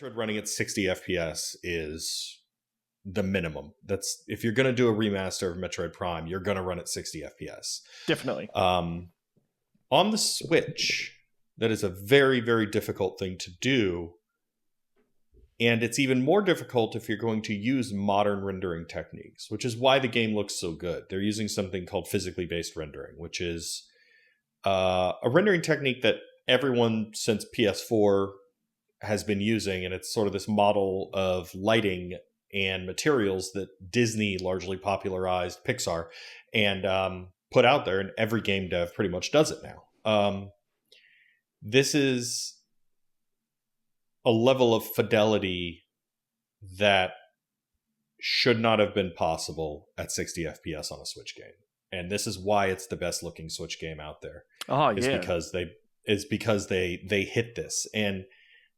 Metroid running at 60 FPS is the minimum. That's if you're going to do a remaster of Metroid Prime, you're going to run at 60 FPS. Definitely. On the Switch, that is a very, very difficult thing to do. And it's even more difficult if you're going to use modern rendering techniques, which is why the game looks so good. They're using something called physically based rendering, which is a rendering technique that everyone since PS4 has been using. And it's sort of this model of lighting and materials that Disney largely popularized, Pixar, and put out there. And every game dev pretty much does it now. This is a level of fidelity that should not have been possible at 60 FPS on a Switch game. And this is why it's the best looking Switch game out there. Oh, is yeah. because they hit this. And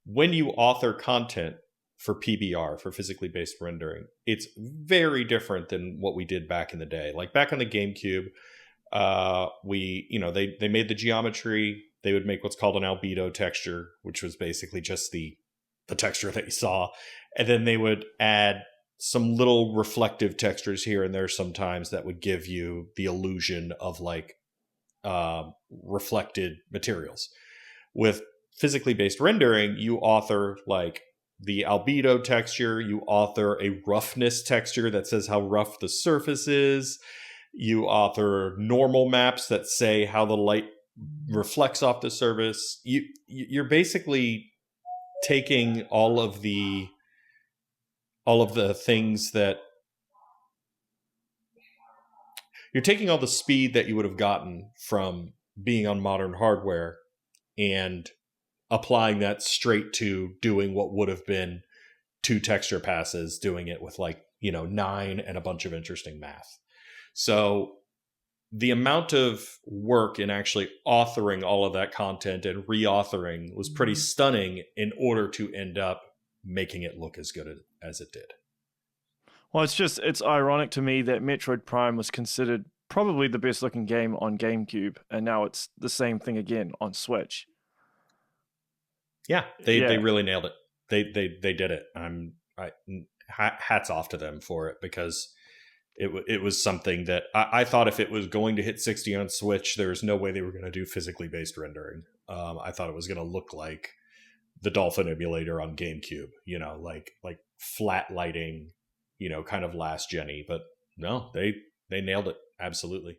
when you author content for PBR, for physically based rendering, it's very different than what we did back in the day. Like back on the GameCube, they made the geometry. They would make what's called an albedo texture, which was basically just the texture that you saw. And then they would add some little reflective textures here and there sometimes that would give you the illusion of like reflected materials. With physically based rendering, you author like the albedo texture, you author a roughness texture that says how rough the surface is. You author normal maps that say how the light reflects off the surface. You're basically taking all of the things that you're taking all the speed that you would have gotten from being on modern hardware and applying that straight to doing what would have been 2 texture passes, doing it with 9 and a bunch of interesting math. So the amount of work in actually authoring all of that content and reauthoring was pretty stunning in order to end up making it look as good as it did. Well, it's ironic to me that Metroid Prime was considered probably the best looking game on GameCube, and now it's the same thing again on Switch. Yeah, they really nailed it. They did it. Hats off to them for it, because it was something that I thought if it was going to hit 60 on Switch, there was no way they were going to do physically based rendering. I thought it was going to look like the Dolphin emulator on GameCube, like flat lighting, kind of last gen-y. But no, they nailed it. Absolutely.